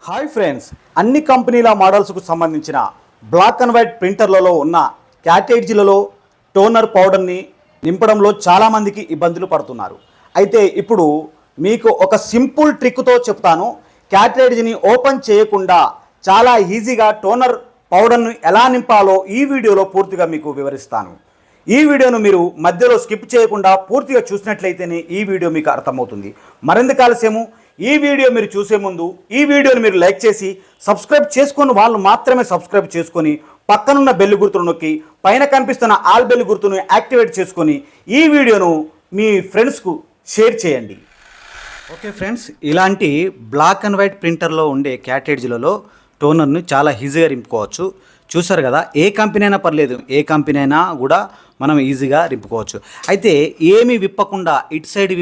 Hi friends, అన్ని కంపెనీల మోడల్స్కు సంబంధించిన బ్లాక్ అండ్ వైట్ ప్రింటర్లలో ఉన్న క్యాటేజీలలో టోనర్ పౌడర్ని నింపడంలో చాలామందికి ఇబ్బందులు పడుతున్నారు. అయితే ఇప్పుడు మీకు ఒక సింపుల్ ట్రిక్తో చెప్తాను. క్యాటేజీని ఓపెన్ చేయకుండా చాలా ఈజీగా టోనర్ పౌడర్ను ఎలా నింపాలో ఈ వీడియోలో పూర్తిగా మీకు వివరిస్తాను. ఈ వీడియోను మీరు మధ్యలో స్కిప్ చేయకుండా పూర్తిగా చూసినట్లయితేనే ఈ వీడియో మీకు అర్థమవుతుంది. మరెందుకు ఆలస్యము, ఈ వీడియో మీరు చూసే ముందు ఈ వీడియోని మీరు లైక్ చేసి సబ్స్క్రైబ్ చేసుకుని వాళ్ళు మాత్రమే సబ్స్క్రైబ్ చేసుకొని పక్కనున్న బెల్ గుర్తును నొక్కి పైన కనిపిస్తున్న ఆల్ బెల్ గుర్తును యాక్టివేట్ చేసుకొని ఈ వీడియోను మీ ఫ్రెండ్స్కు షేర్ చేయండి. ఓకే ఫ్రెండ్స్, ఇలాంటి బ్లాక్ అండ్ వైట్ ప్రింటర్లో ఉండే క్యాటేజీలలో టోనర్ను చాలా ఈజీగా రింపుకోవచ్చు. చూసారు కదా, ఏ కంపెనీ అయినా పర్లేదు, ఏ కంపెనీ అయినా కూడా మనం ఈజీగా రింపుకోవచ్చు. అయితే ఏమి విప్పకుండా, ఇటు సైడ్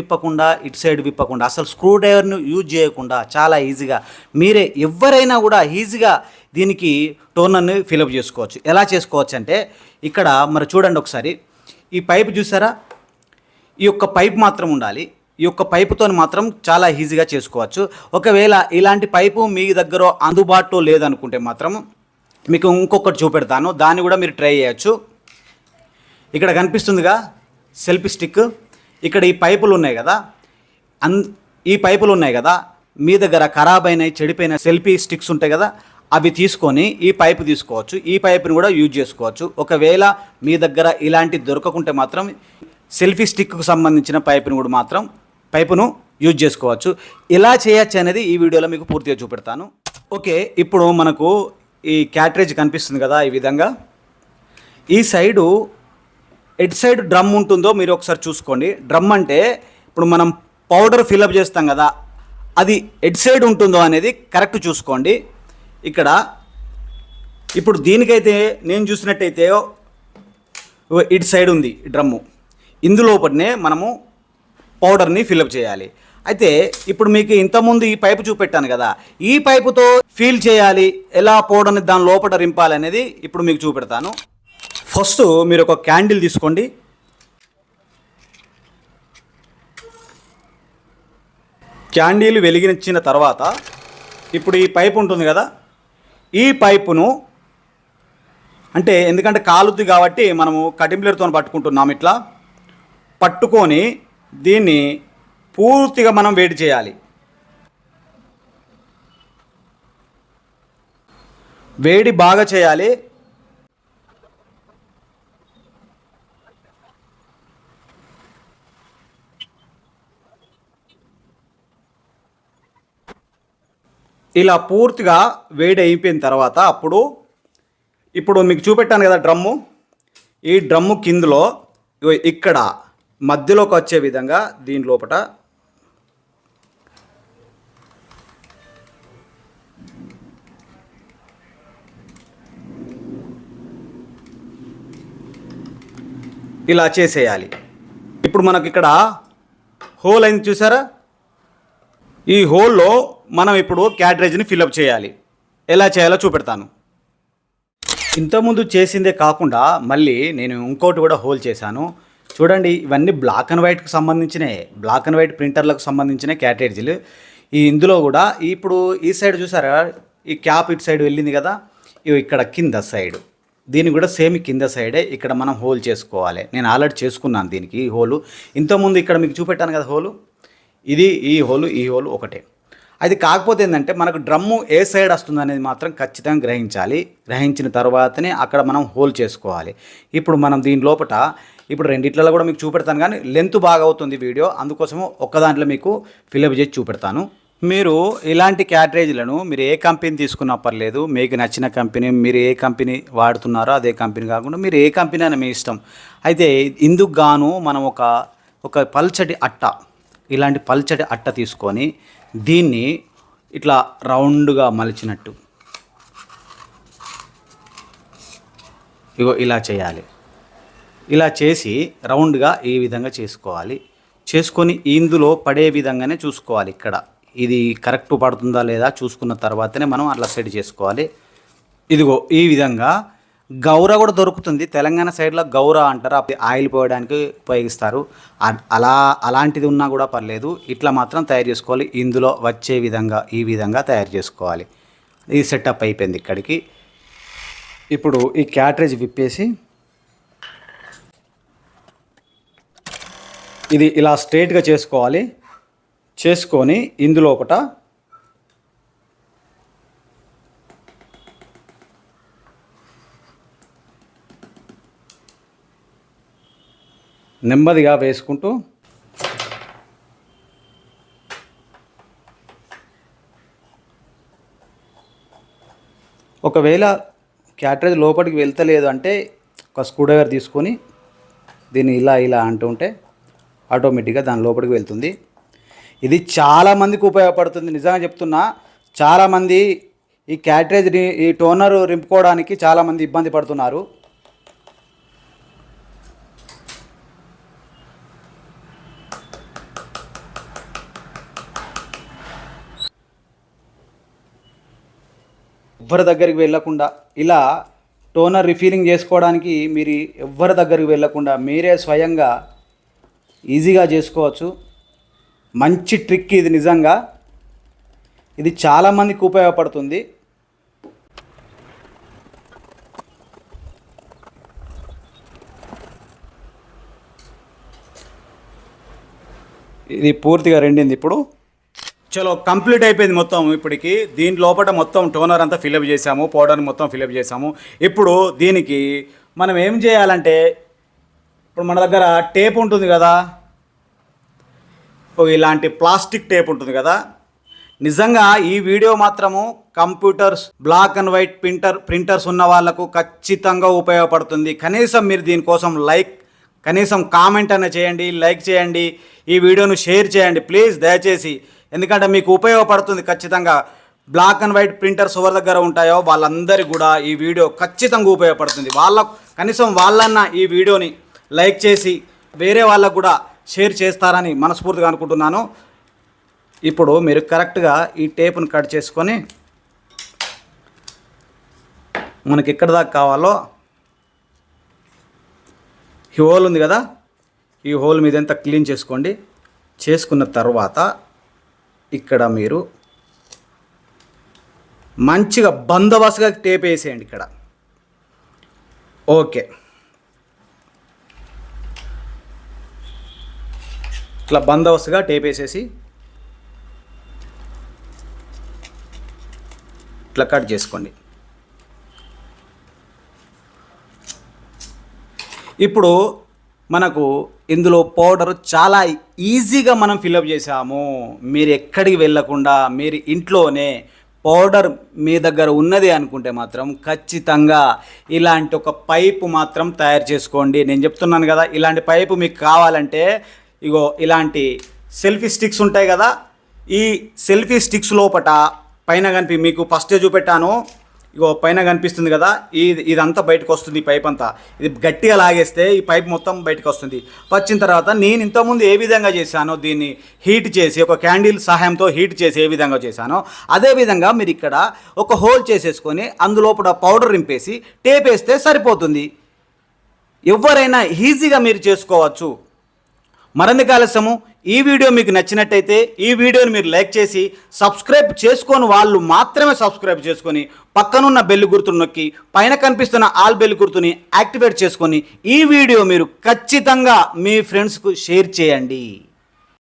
విప్పకుండా అసలు స్క్రూ డ్రైవర్ను యూజ్ చేయకుండా చాలా ఈజీగా మీరే ఎవరైనా కూడా ఈజీగా దీనికి టోనర్ని ఫిలప్ చేసుకోవచ్చు. ఎలా చేసుకోవచ్చు అంటే ఇక్కడ మరి చూడండి ఒకసారి, ఈ పైపు చూసారా, ఈ యొక్క పైపు మాత్రం ఉండాలి. ఈ యొక్క పైపుతో మాత్రం చాలా ఈజీగా చేసుకోవచ్చు. ఒకవేళ ఇలాంటి పైపు మీ దగ్గర అందుబాటులో లేదనుకుంటే మాత్రం మీకు ఇంకొకటి చూపెడతాను, దాన్ని కూడా మీరు ట్రై చేయొచ్చు. ఇక్కడ కనిపిస్తుందిగా సెల్ఫీ స్టిక్, ఇక్కడ ఈ పైపులు ఉన్నాయి కదా, మీ దగ్గర ఖరాబ్ అయిన చెడిపోయిన సెల్ఫీ స్టిక్స్ ఉంటాయి కదా, అవి తీసుకొని ఈ పైపు తీసుకోవచ్చు. ఈ పైపుని కూడా యూజ్ చేసుకోవచ్చు. ఒకవేళ మీ దగ్గర ఇలాంటి దొరకకుంటే మాత్రం సెల్ఫీ స్టిక్కు సంబంధించిన పైపును యూజ్ చేసుకోవచ్చు. ఎలా చేయొచ్చు అనేది ఈ వీడియోలో మీకు పూర్తిగా చూపెడతాను. ఓకే, ఇప్పుడు మనకు ఈ క్యాటరేజ్ కనిపిస్తుంది కదా, ఈ విధంగా ఈ సైడు ఎటు సైడ్ డ్రమ్ ఉంటుందో మీరు ఒకసారి చూసుకోండి. డ్రమ్ అంటే ఇప్పుడు మనం పౌడర్ ఫిల్అప్ చేస్తాం కదా, అది ఎటు సైడ్ ఉంటుందో అనేది కరెక్ట్ చూసుకోండి. ఇక్కడ ఇప్పుడు దీనికైతే నేను చూసినట్టయితే ఇటు సైడ్ ఉంది డ్రమ్ము, ఇందులోపటినే మనము పౌడర్ని ఫిల్అప్ చేయాలి. అయితే ఇప్పుడు మీకు ఇంతకుముందు ఈ పైపు చూపెట్టాను కదా, ఈ పైపుతో ఫీల్ చేయాలి, ఎలా పౌడర్ని దాని లోపల రింపాలి అనేది ఇప్పుడు మీకు చూపెడతాను. ఫస్ట్ మీరు ఒక క్యాండిల్ తీసుకోండి. క్యాండిల్ వెలిగించిన తర్వాత ఇప్పుడు ఈ పైపు ఉంటుంది కదా, ఈ పైపును అంటే ఎందుకంటే కాలుద్ది కాబట్టి మనము కటింగ్ ప్లేట్తో పట్టుకుంటున్నాం. ఇట్లా పట్టుకొని దీన్ని పూర్తిగా మనం వేడి చేయాలి. వేడి బాగా చేయాలి. ఇలా పూర్తిగా వేడి అయిపోయిన తర్వాత ఇప్పుడు మీకు చూపెట్టాను కదా డ్రమ్ము, ఈ డ్రమ్ము కిందలో ఇక్కడ మధ్యలోకి వచ్చే విధంగా దీని లోపల ఇలా చేసేయాలి. ఇప్పుడు మనకి ఇక్కడ హోల్ అయింది చూసారా, ఈ హోల్లో మనం ఇప్పుడు క్యాటరేజ్ని ఫిల్అప్ చేయాలి. ఎలా చేయాలో చూపెడతాను. ఇంతకుముందు చేసిందే కాకుండా మళ్ళీ నేను ఇంకోటి కూడా హోల్ చేశాను. చూడండి, ఇవన్నీ బ్లాక్ అండ్ వైట్కి సంబంధించినవి, బ్లాక్ అండ్ వైట్ ప్రింటర్లకు సంబంధించిన క్యాటరేజీలు. ఇందులో కూడా ఇప్పుడు ఈ సైడ్ చూసారా, ఈ క్యాప్ ఇటు సైడ్ వెళ్ళింది కదా, ఇక్కడ కింద సైడ్ దీనికి కూడా సేమ్ కింద సైడే ఇక్కడ మనం హోల్ చేసుకోవాలి. నేను ఆల్రెడీ చేసుకున్నాను దీనికి ఈ హోలు. ఇంతకుముందు ఇక్కడ మీకు చూపెట్టాను కదా హోలు, ఇది ఈ హోలు ఒకటే. అది కాకపోతే ఏంటంటే మనకు డ్రమ్ము ఏ సైడ్ వస్తుంది అనేది మాత్రం ఖచ్చితంగా గ్రహించాలి. గ్రహించిన తర్వాతనే అక్కడ మనం హోల్ చేసుకోవాలి. ఇప్పుడు మనం దీని లోపల ఇప్పుడు రెండిట్లలో కూడా మీకు చూపెడతాను, కానీ లెంత్ బాగా అవుతుంది వీడియో, అందుకోసము ఒక్క దాంట్లో మీకు ఫిల్అప్ చేసి చూపెడతాను. మీరు ఇలాంటి క్యాటరేజీలను మీరు ఏ కంపెనీ తీసుకున్నా పర్లేదు, మీకు నచ్చిన కంపెనీ, మీరు ఏ కంపెనీ వాడుతున్నారో అదే కంపెనీ కాకుండా మీరు ఏ కంపెనీ అయినా మీ ఇష్టం. అయితే ఇందుకు గాను మనం ఒక పల్చటి అట్ట, ఇలాంటి పల్చటి అట్ట తీసుకొని దీన్ని ఇట్లా రౌండ్గా మలిచినట్టు ఇలా చేయాలి. ఇలా చేసి రౌండ్గా ఈ విధంగా చేసుకోవాలి. చేసుకొని ఇందులో పడే విధంగానే చూసుకోవాలి. ఇక్కడ ఇది కరెక్ట్ పడుతుందా లేదా చూసుకున్న తర్వాతనే మనం అట్లా సెట్ చేసుకోవాలి. ఇదిగో ఈ విధంగా గౌర కూడా దొరుకుతుంది. తెలంగాణ సైడ్లో గౌర అంటారు, అది ఆయిల్ పోయడానికి ఉపయోగిస్తారు. అలాంటిది ఉన్నా కూడా పర్లేదు, ఇట్లా మాత్రం తయారు చేసుకోవాలి. ఇందులో వచ్చే విధంగా ఈ విధంగా తయారు చేసుకోవాలి. ఈ సెటప్ అయిపోయింది ఇక్కడికి. ఇప్పుడు ఈ క్యాట్రేజ్ విప్పేసి ఇది ఇలా స్ట్రైట్గా చేసుకోవాలి. చేసుకొని ఇందులో ఒకట నెమ్మదిగా వేసుకుంటూ ఒకవేళ క్యాట్రేజ్ లోపలికి వెళ్తలేదు అంటే ఒక స్క్రూడ్రైవర్ తీసుకొని దీన్ని ఇలా అంటుంటే ఆటోమేటిక్గా దాని లోపలికి వెళ్తుంది. ఇది చాలామందికి ఉపయోగపడుతుంది. నిజంగా చెప్తున్నా, చాలామంది ఈ క్యాట్రేజ్ని ఈ టోనర్ రింపుకోవడానికి చాలామంది ఇబ్బంది పడుతున్నారు. ఎవ్వరి దగ్గరికి వెళ్ళకుండా ఇలా టోనర్ రిఫీలింగ్ చేసుకోవడానికి మీరు ఎవ్వరి దగ్గరికి వెళ్ళకుండా మీరే స్వయంగా ఈజీగా చేసుకోవచ్చు. మంచి ట్రిక్ ఇది. నిజంగా ఇది చాలామందికి ఉపయోగపడుతుంది. ఇది పూర్తిగా రెండింది. ఇప్పుడు చలో కంప్లీట్ అయిపోయింది మొత్తం. ఇప్పటికి దీని లోపల మొత్తం టోనర్ అంతా ఫిల్అప్ చేసాము, పౌడర్ మొత్తం ఫిల్అప్ చేసాము. ఇప్పుడు దీనికి మనం ఏం చేయాలంటే, ఇప్పుడు మన దగ్గర టేప్ ఉంటుంది కదా, ఇలాంటి ప్లాస్టిక్ టేప్ ఉంటుంది కదా. నిజంగా ఈ వీడియో మాత్రము computers, black and white printers ఉన్న వాళ్ళకు ఖచ్చితంగా ఉపయోగపడుతుంది. కనీసం మీరు దీనికోసం కనీసం కామెంట్ అన్న చేయండి, లైక్ చేయండి, ఈ వీడియోను షేర్ చేయండి ప్లీజ్, దయచేసి. ఎందుకంటే మీకు ఉపయోగపడుతుంది ఖచ్చితంగా. బ్లాక్ అండ్ వైట్ ప్రింటర్స్ ఎవరి దగ్గర ఉంటాయో వాళ్ళందరికీ కూడా ఈ వీడియో ఖచ్చితంగా ఉపయోగపడుతుంది. కనీసం వాళ్ళన్న ఈ వీడియోని లైక్ చేసి వేరే వాళ్ళకు కూడా షేర్ చేస్తారని మనస్ఫూర్తిగా అనుకుంటున్నాను. ఇప్పుడు మీరు కరెక్ట్గా ఈ టేప్ను కట్ చేసుకొని మనకి ఎక్కడ దాకా కావాలో ఈ హోల్ ఉంది కదా, ఈ హోల్ మీదంతా క్లీన్ చేసుకోండి. చేసుకున్న తర్వాత ఇక్కడ మీరు మంచిగా బందోబస్తుగా టేప్ వేసేయండి ఇక్కడ. ఓకే, ఇట్లా బందోబస్తుగా టేప్ వేసేసి ఇట్లా కట్ చేసుకోండి. ఇప్పుడు మనకు ఇందులో పౌడర్ చాలా ఈజీగా మనం ఫిల్అప్ చేసాము. మీరు ఎక్కడికి వెళ్ళకుండా మీరు ఇంట్లోనే పౌడర్ మీ దగ్గర ఉన్నది అనుకుంటే మాత్రం ఖచ్చితంగా ఇలాంటి ఒక పైపు మాత్రం తయారు చేసుకోండి. నేను చెప్తున్నాను కదా, ఇలాంటి పైపు మీకు కావాలంటే ఇగో ఇలాంటి సెల్ఫీ స్టిక్స్ ఉంటాయి కదా, ఈ సెల్ఫీ స్టిక్స్ లోపట పైన మీకు ఫస్టే చూపెట్టాను, ఇగో పైన కనిపిస్తుంది కదా, ఇదంతా బయటకు వస్తుంది. ఈ పైప్ అంతా ఇది గట్టిగా లాగేస్తే ఈ పైప్ మొత్తం బయటకు వస్తుంది. వచ్చిన తర్వాత నేను ఇంతకుముందు ఏ విధంగా చేశానో దీన్ని హీట్ చేసి ఒక క్యాండిల్ సహాయంతో హీట్ చేసి ఏ విధంగా చేశానో అదేవిధంగా మీరు ఇక్కడ ఒక హోల్ చేసేసుకొని అందులోపల పౌడర్ రింపేసి టేప్ వేస్తే సరిపోతుంది. ఎవరైనా ఈజీగా మీరు చేసుకోవచ్చు. మరెందుకు ఆలస్యము, ఈ వీడియో మీకు నచ్చినట్టయితే ఈ వీడియోని మీరు లైక్ చేసి సబ్స్క్రైబ్ చేసుకొని వాళ్ళు మాత్రమే సబ్స్క్రైబ్ చేసుకొని పక్కనున్న బెల్ గుర్తును నొక్కి పైన కనిపిస్తున్న ఆల్ బెల్ గుర్తుని యాక్టివేట్ చేసుకొని ఈ వీడియో మీరు ఖచ్చితంగా మీ ఫ్రెండ్స్కు షేర్ చేయండి.